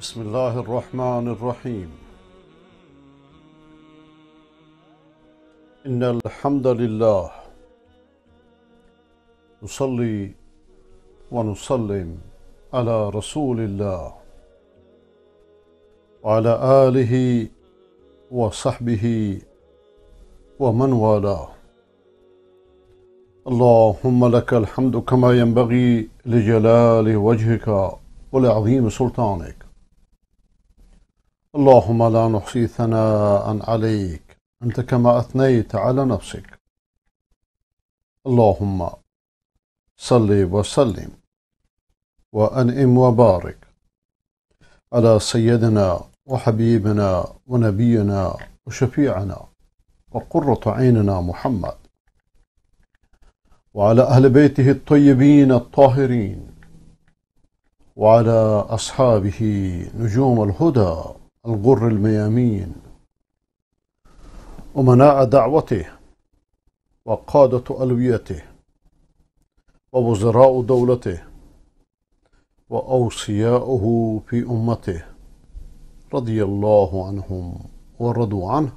بسم الله الرحمن الرحيم. إن الحمد لله نصلي ونسلم على رسول الله وعلى آله وصحبه ومن والاه. اللهم لك الحمد كما ينبغي لجلال وجهك ولعظيم سلطانك. اللهم لا نحصي ثناء عليك أنت كما أثنيت على نفسك. اللهم صل وسلم وأنعم وبارك على سيدنا وحبيبنا ونبينا وشفيعنا وقرة عيننا محمد وعلى أهل بيته الطيبين الطاهرين وعلى أصحابه نجوم الهدى الغر الميامين أمناء دعوته وقادة ألويته ووزراء دولته وأوصياؤه في أمته رضي الله عنهم ورضوا عنه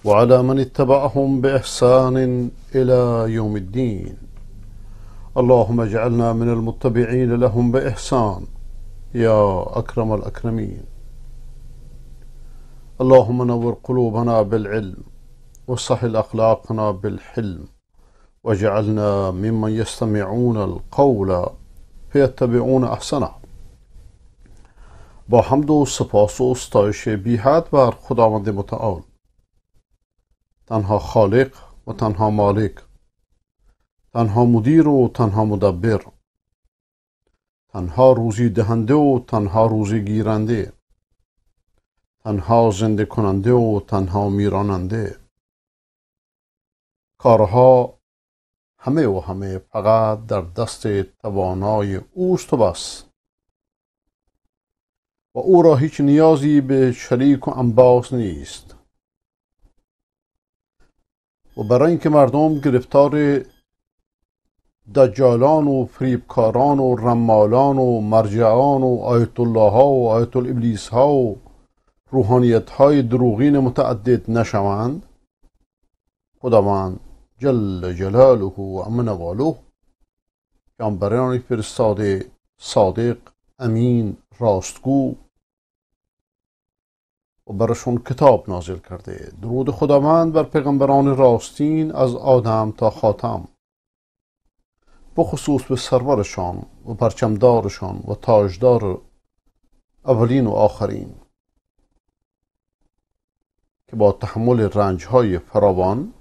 وعلى من اتبعهم بإحسان إلى يوم الدين. اللهم اجعلنا من المتبعين لهم بإحسان يا أكرم الأكرمين. اللهم نور قلوبنا بالعلم وسهل أخلاقنا بالحلم واجعلنا ممن يستمعون القول فیتبعون احسنه. با حمد و سپاس و ستایش بی حد بر خداوند متعال، تنها خالق و تنها مالک، تنها مدیر و تنها مدبر، تنها روزی دهنده و تنها روزی گیرنده، تنها زنده کننده و تنها میراننده. کارها همه فقط در دست توانای اوست و بس و او را هیچ نیازی به شریک و انباس نیست. و برای اینکه مردم گرفتار دجالان و فریبکاران و رمالان و مرجعان و آیت الله ها و آیت الابلیس ها و روحانیت های دروغین متعدد نشوند، خداوند جل جلاله و امن والو پیامبرانی فرستاده صادق، امین، راستگو و برشون کتاب نازل کرده. درود خداوند بر پیغمبران راستین از آدم تا خاتم، بخصوص به سرورشان و پرچمدارشان و تاجدار اولین و آخرین، که با تحمل رنجهای فراوان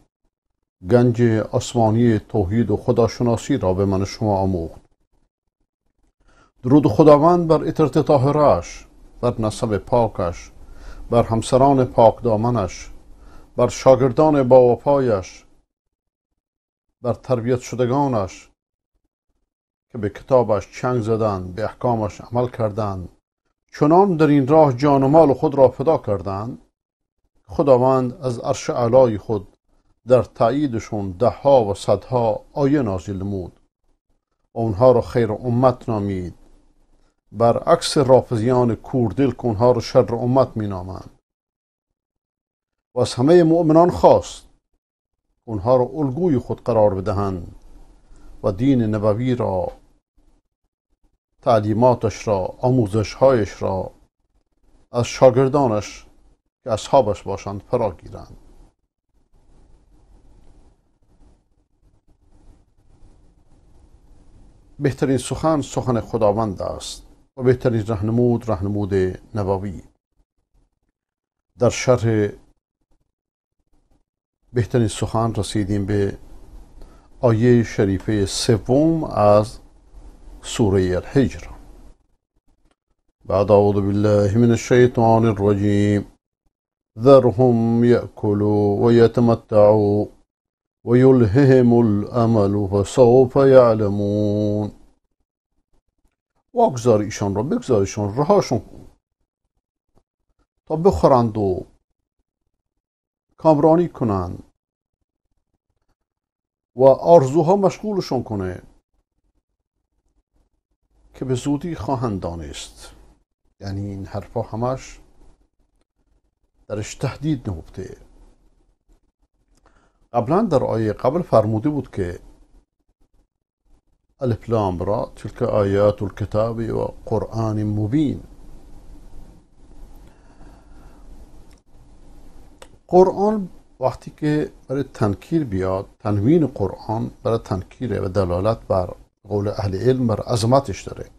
گنج آسمانی توحید و خداشناسی را به من شما آموخت. درود خداوند بر عطرت طاهره‌اش، بر نسب پاکش، بر همسران پاک دامنش، بر شاگردان با وفایش، بر تربیت شدگانش که به کتابش چنگ زدند، به احکامش عمل کردند، چنان در این راه جان و مال خود را فدا کردند. خداوند از عرش اعلای خود در تأییدشون دهها و صدها آیه نازل نمود و اونها را خیر امت نامید، برعکس رافضیان کوردل که اونها را شر امت می نامند. و از همه مؤمنان خواست اونها را الگوی خود قرار بدهند و دین نبوی را، تعلیماتش را، آموزشهایش را از شاگردانش که اصحابش باشند فرا گیرند. بهترین سخن سخن خداوند است و بهترین رهنمود نبوی. در شرح بهترین سخن رسیدیم به آیه شریفه سوم از سوره الحجر. بعد اعوذ بالله من الشیطان الرجیم ذرهم یأکلوا و یتمتعوا و یلههم الامل فسوف یعلمون. واگذار ایشان را، بگذار ایشان، رهاشون تا بخورند و کامرانی کنند و آرزوها مشغولشون کنه که به زودی خواهند دانست. یعنی این حرفا همش درش تهدید نهفته. قبلا در آیه قبل فرموده بود که الف لام را تلك آیات الكتاب و قرآن مبین. قرآن وقتی که برای تنکیر بیاد، تنوین قرآن برای تنکیره و دلالت بر قول اهل علم بر عظمتش داره.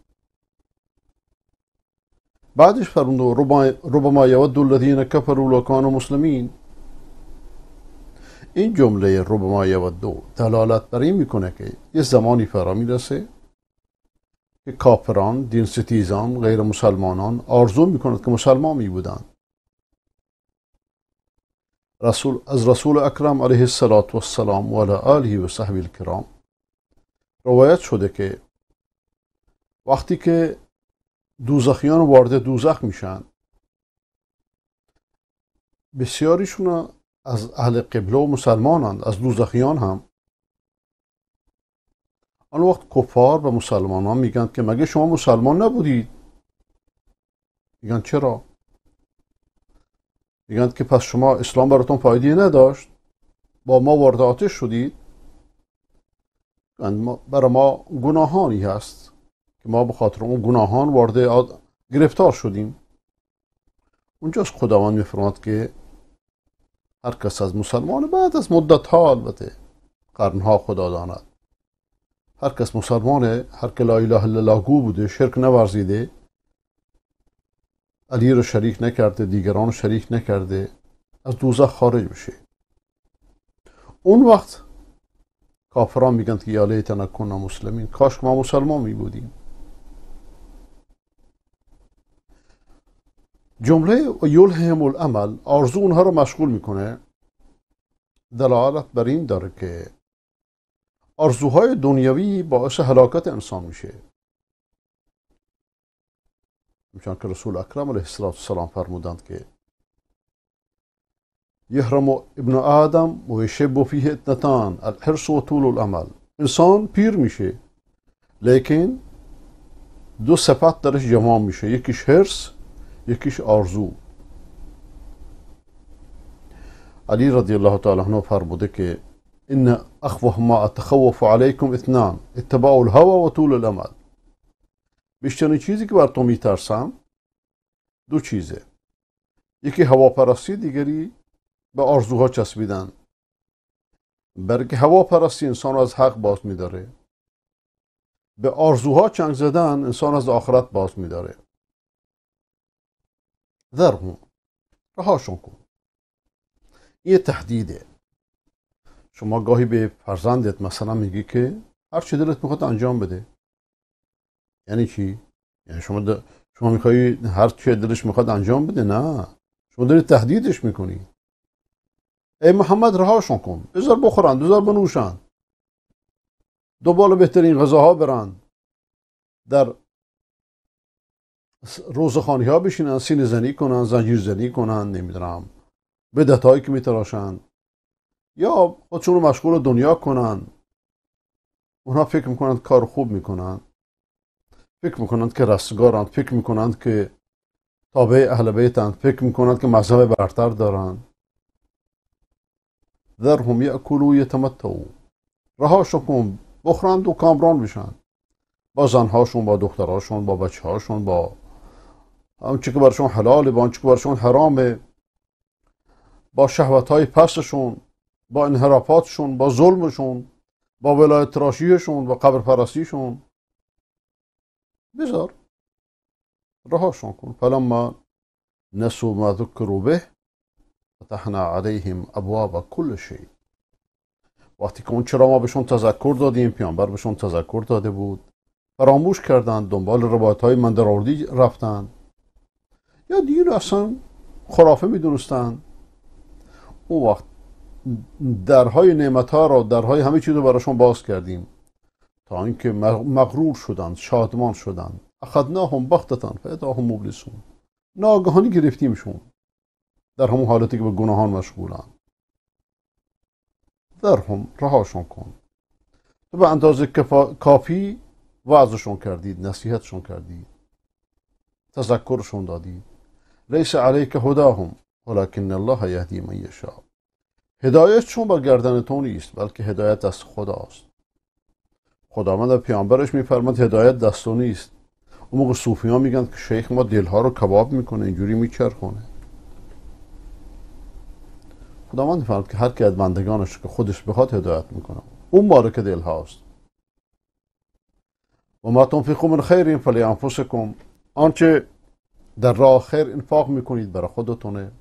بعدش فرموده ربما یود الذین کفروا لو کانوا مسلمین. این جمله ربما یود دلالت بر این میکنه که یه زمانی فرا میرسه که کافران، دین ستیزان، غیر مسلمانان آرزو میکنند که مسلمان میبودند. از رسول اکرم علیه السلام و علی آله و صحبه الکرام روایت شده که وقتی که دوزخیان وارد دوزخ میشن، بسیاریشون از اهل قبله و مسلمانند، از دوزخیان هم. آن وقت کفار و مسلمانان میگن که مگه شما مسلمان نبودید؟ میگن چرا؟ میگن که پس شما اسلام براتون فایده نداشت، با ما وارد آتش شدید. برای ما گناهانی هست که ما به خاطر اون گناهان وارد گرفتار شدیم. اونجاست خداوند میفرماد که هر کس از مسلمان بعد از مدت ها، البته قرنها خدا داند، هر کس مسلمانه، هر که لا اله الا الله گو بوده، شرک نورزیده، علی رو شریک نکرده، دیگران رو شریک نکرده، از دوزخ خارج بشه. اون وقت کافران میگن که یا لیتنا کنا مسلمین، کاش که ما مسلمان می بودیم. جمله و یلهم الامل، آرزو اونها رو مشغول میکنه، دلالت بر این داره که آرزوهای دنیوی باعث هلاکت انسان میشه. میشن که رسول اکرم علیه السلام فرمودند که یحرم ابن آدم و یشب فیه اثنتان الحرص و طول الامل. انسان پیر میشه لیکن دو صفت درش جمع میشه، یکیش حرص، یکیش آرزو. علی رضی الله تعالی عنه فرموده که ان اخوف ما اتخوف علیکم اثنان اتباع الهوى و طول الامل. بیشترین چیزی که بر تو میترسم دو چیزه، یکی هواپرستی، دیگری به آرزوها چسبیدن. برای هواپرستی انسان از حق باز میداره، به آرزوها چنگ زدن انسان از آخرت باز میداره. ذرهم، رهاشون کن. این تهدیده. شما گاهی به فرزندت مثلا میگی که هر چی دلت میخواد انجام بده. یعنی چی؟ یعنی شما میخوایی هر چی دلش میخواد انجام بده؟ نه، شما داری تهدیدش میکنی. ای محمد رهاشون کن، بذار بخورن، بذار بنوشن، دنبال بهترین غذاها برن، در روزخانی ها بشینن، سینه زنی کنن، زنجیر زنی کنن، نمیدونم بدعت هایی که میتراشن، یا خودشون رو مشغول دنیا کنن. اونها فکر میکنند کار خوب میکنن، فکر میکنند که رستگارند، فکر میکنند که تابع اهل بیتند، فکر میکنند که مذهب برتر دارند. ذرهم یأکلوا یتمتعوا، رهاشون کن، بخورند و کامران بشن، با زنهاشون، با دخترهاشون، با بچه هاشون، با آنچه که برشون حلاله، با آنچه که برشون حرامه، با شهوتهای پستشون، با انحرافاتشون، با ظلمشون، با ولایت تراشیشون، با قبر پرستیشون. بذار، رهاشون کن. فلما نسوا ما ذکروا به فتحنا علیهم ابواب کل شیء. وقتی که اون چرا ما بهشون تذکر دادیم، پیامبر بهشون تذکر داده بود، فراموش کردن، دنبال روایت‌های مندرآوردی رفتن، یا دین اصلا خرافه میدونستن، اون وقت درهای نعمت‌ها را، درهای همه چیز رو براشون باز کردیم تا اینکه مغرور شدند، شادمان شدند. اخذناهم بغتة فاذا هم مبلسون. ناگهانی گرفتیمشون در همون حالتی که به گناهان مشغولن. ذرهم، رهاشون کن. تو به اندازه کافی وعظشون کردید، نصیحتشون کردید. تذکرشون دادید. لیس علیک هداهم ولکن الله یهدی من یشاء. هدایت چون بر گردن تو نیست، بلکه هدایت دست خداست. خداوند پیامبرش میفرماد هدایت دست تو نیست. اون موقع صوفیان میگن که شیخ ما دلها رو کباب میکنه، اینجوری میچرخونه. خداوند میفرماد که هر کی از بندگانش که خودش بخواد هدایت میکنه، اون مالک دل هاست. و ما تنفقوا من خیر فلانفسکم. آنچه در راه خیر انفاق میکنید برای خودتونه.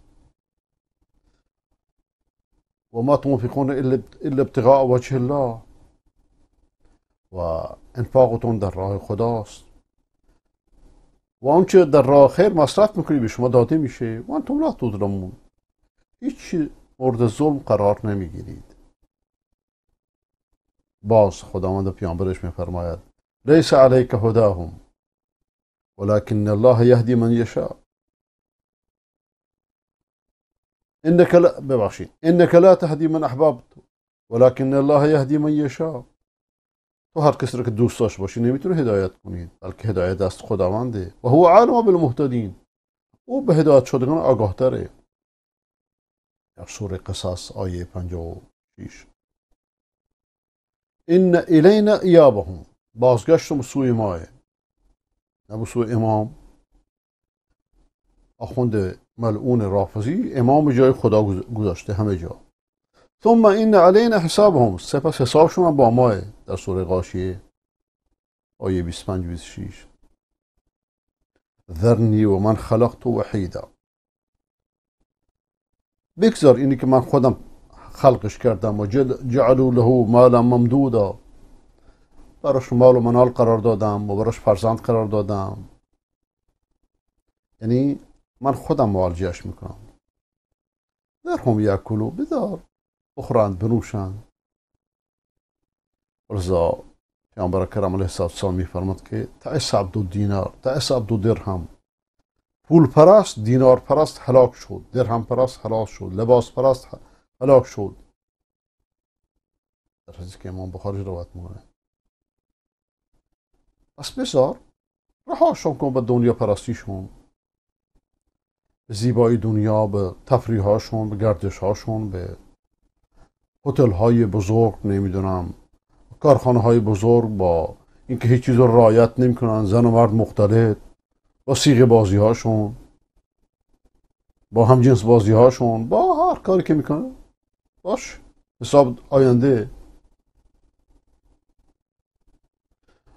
و ما تنفقون الا ابتغاء وجه الله. و انفاقتون در راه خداست. و آنچه در راه خیر مصرف میکنید به شما داده میشه. و انتم لا تظلمون. هیچ مورد ظلم قرار نمیگیرید. باز خداوند پیامبرش میفرماید لیس علیک هداهم ولکن الله یهدی من یشاء. انک لا تهدی من احببت ولکن الله یهدی من یشاء. تو هر کسی رو که دوست داشت باشی نمیتونه هدایت کنید، بلکه هدایت دست خداونده. و هو عالم بالمهتدین. او به هدایت شدگان آگاه تره. در سوره قصص آیه 56. ان الینا ایابهم. بازگشتم سوی ماه، نه به سوی امام. آخوند ملعون رافضی امام جای خدا گذاشته همه جا. ثم این علینا حسابهم. سپس حسابشون با ماه. در سوره غاشیه آیه 25-26. ذرنی و من خلقت وحیدا. بگذار اینی که من خودم خلقش کردم و جعلوا له مالا ممدودا. براش مال و منال قرار دادم و براش فرزند قرار دادم. یعنی من خودم معالجهش میکنم. درهم یاکلوا. بذار بخورند بنوشند. رضا پیامبر کرم علیه السلام میفرماد که تعس عبدالدینار تعس عبدالدرهم. پول پرست دینار پرست هلاک شد، درهم پرست هلاک شد، لباس پرست هلاک شد. در حدیث که امام بخاری روایت میکنه. پس بذار رهاشون کن به دنیا پرستیشون، به زیبایی دنیا، به تفریح هاشون، به گردش هاشون، به هتل های بزرگ، نمیدونم کارخانه های بزرگ، با اینکه هیچ چیز رو رعایت نمیکنن، زن و مرد مختلط، با صیغه بازی هاشون، با همجنس بازی هاشون، با هر کاری که میکنن. باش حساب آینده.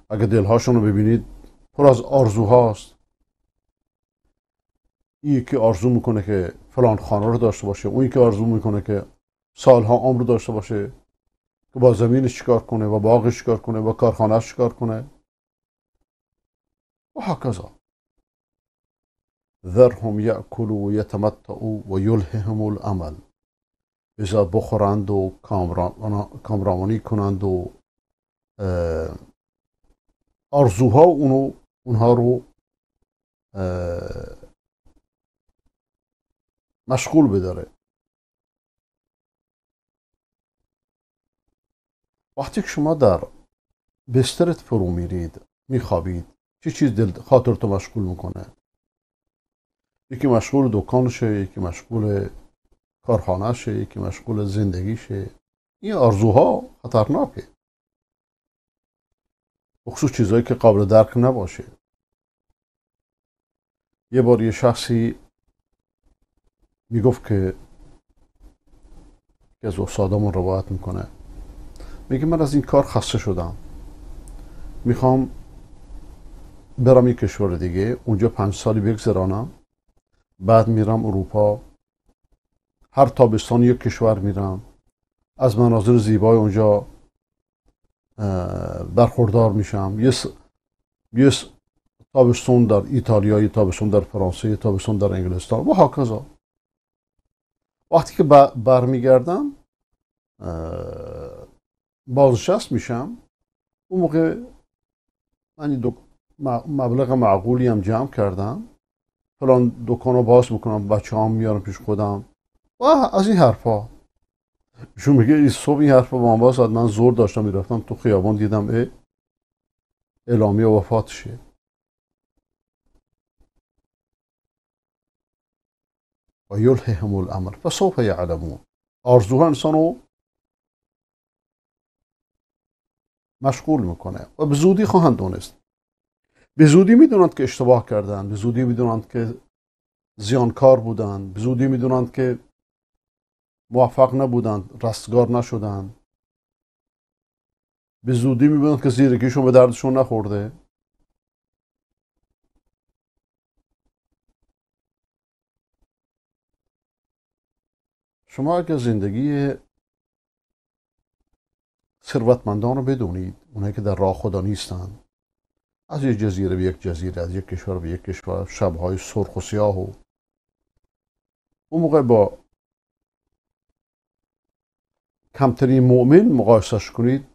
اگه دلهاشون رو ببینید پر از آرزوهاست. این که آرزو میکنه که فلان خانه رو داشته باشه، اون که آرزو میکنه که سالها عمر رو داشته باشه، که با زمینش چیکار کنه، با باغش چیکار کنه، با کارخانهش چیکار کنه و هکذا. ذرهم یأکلوا و یتمتعوا و یلههم الامل. بذار بخورند و کامرانی کنند و آرزوها اونها رو مشغول بداره. وقتی که شما در بسترت فرو میرید، میخوابید، چه چیز خاطرتو مشغول میکنه؟ یکی مشغول دکانشه، یکی مشغول کارخانهشه، یکی مشغول زندگیشه. این آرزوها خطرناکه، بخصوص چیزهایی که قابل درک نباشه. یه بار یه شخصی میگفت که از استادامون روایت میکنه، میگه من از این کار خسته شدم، میخوام برم یک کشور دیگه، اونجا 5 سالی بگذرانم، بعد میرم اروپا، هر تابستان یک کشور میرم، از مناظر زیبای اونجا برخوردار میشم. یه تابستون در ایتالیا، یه تابستون در فرانسه، یه تابستون در انگلستان و هکذا. وقتی که برمیگردم بازنشست میشم، اون موقع من مبلغ معقولی هم جمع کردم، فلان دکان رو باز میکنم، بچه هم میارم پیش خودم و از این حرفا. ایشون میگه این صبح این حرفا با من باز، من زور داشتم میرفتم تو خیابان، دیدم اعلامیه وفاتشه. و یلههم الامر فسوف یعلمون. آرزوها انسان رو مشغول میکنه و به زودی خواهند دونست. به زودی میدونند که اشتباه کردند، به زودی میدونند که زیانکار بودند، به زودی میدونند که موفق نبودند، رستگار نشدند، به زودی میبینند که زیرکیشون به دردشون نخورده. شما اگر زندگی ثروتمندان رو بدونید، اونایی که در راه خدا نیستن، از یک جزیره به یک جزیره، از یک کشور به یک کشور، شبهای سرخ و سیاه، و اون موقع با کمترین مؤمن مقایسش کنید،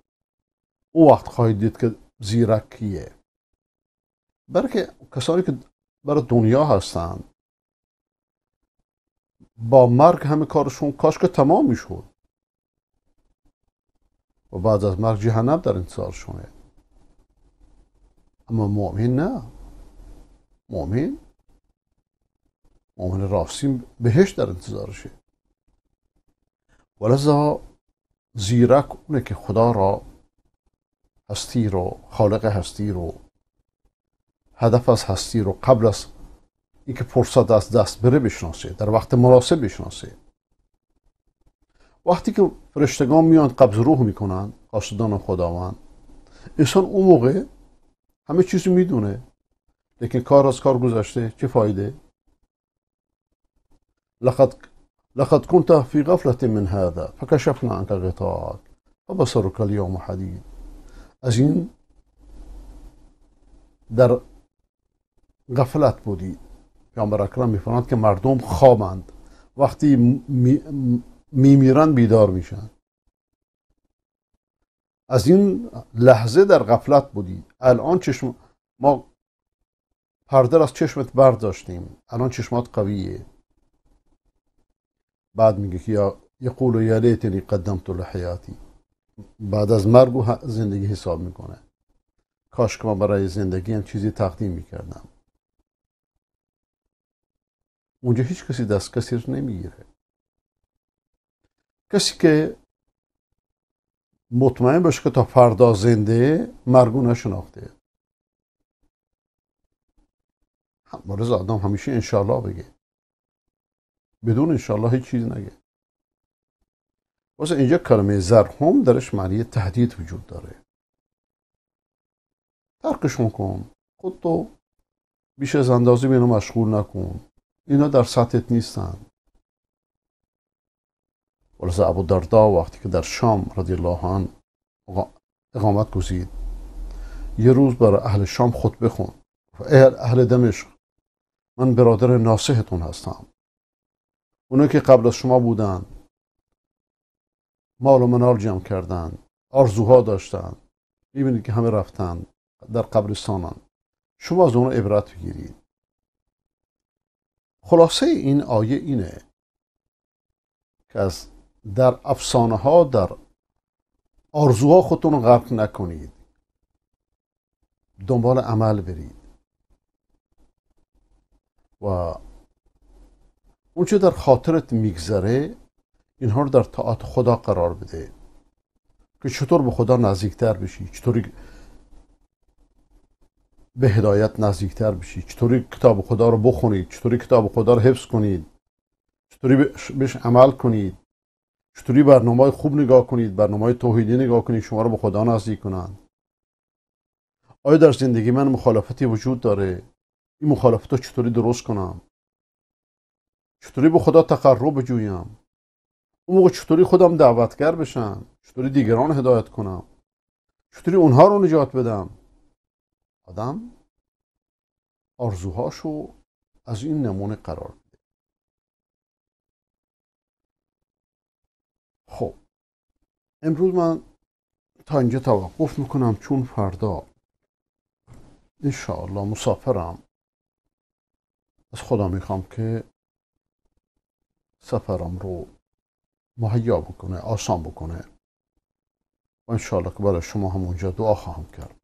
اون وقت خواهید دید که زیرک کیه. برای که کسانی که برای دنیا هستن با مرگ همه کارشون کاش که تمام میشد و بعد از مرگ جهنم در انتظارشونه. اما مؤمن نه. مؤمن راستی بهشت در انتظارشه. ولذا زیرک اونه که خدا را، هستی رو، خالق هستی رو، هدف از هستی رو قبل از اینکه فرصت از دست بره بشناسه، در وقت مناسب بشناسه. وقتی که فرشتگان میان قبض روح میکنن، قاصدان خداوند، انسان اون موقع همه چیزو میدونه، لیکن کار از کار گذشته، چه فایده؟ لقد كنت في غفلة من هذا فكشفنا عنك غطاءك فبصرك اليوم حديد. از این در غفلت بودی. پیامبر اکرم میفرماید که مردم خوابند، وقتی میمیرن بیدار میشن. از این لحظه در غفلت بودی. الان ما پرده از چشمت برداشتیم، الان چشمات قویه. بعد میگه که یقول یا لیتنی قدمت لحیاتی. بعد از مرگ و زندگی حساب میکنه، کاش که من برای زندگی هم چیزی تقدیم میکردم. اونجا هیچ کسی دست کسی رو نمیگیره. کسی که مطمئن باشه که تا فردا زنده، مرگو نشناخته. مورز آدم همیشه انشالله بگه، بدون انشالله هیچ چیز نگه. واسه اینجا کلمه زرهم درش معنی تهدید وجود داره. ترکشون کن، خودتو بیش از اندازه به اینا مشغول نکن، اینا در سطحت نیستن. ولذا ابو درداء وقتی که در شام رضی الله عنه اقامت گزید، یه روز برای اهل شام خطبه خون. اهل دمشق، من برادر ناصحتون هستم. اونایی که قبل از شما بودن، مال و منال جمع کردن، آرزوها داشتن، میبینید که همه رفتن در قبرستانن. شما از اون عبرت بگیرید. خلاصه این آیه اینه که از در افسانه ها، در آرزوها خودتون رو غرق نکنید، دنبال عمل برید و اونچه در خاطرت میگذره اینها رو در طاعت خدا قرار بده که چطور به خدا نزدیکتر بشی، چطوری به هدایت نزدیکتر بشی، چطوری کتاب خدا رو بخونید، چطوری کتاب خدا رو حفظ کنید، چطوری بهش عمل کنید، چطوری برنامه خوب نگاه کنید، برنامه توحیدی نگاه کنید شما رو به خدا نزدیک کنند. آیا در زندگی من مخالفتی وجود داره؟ این مخالفت رو چطوری درست کنم؟ چطوری به خدا تقرب بجویم؟ اون موقع چطوری خودم دعوتگر بشم؟ چطوری دیگران هدایت کنم؟ چطوری اونها رو نجات بدم؟ آدم آرزوهاشو از این نمونه قرار بده. خب امروز من تا اینجا توقف میکنم، چون فردا انشاءالله مسافرم. از خدا میخوام که سفرم رو مهیا بکنه، آسان بکنه و انشاءالله که برای شما هم اونجا دعا خواهم کرد.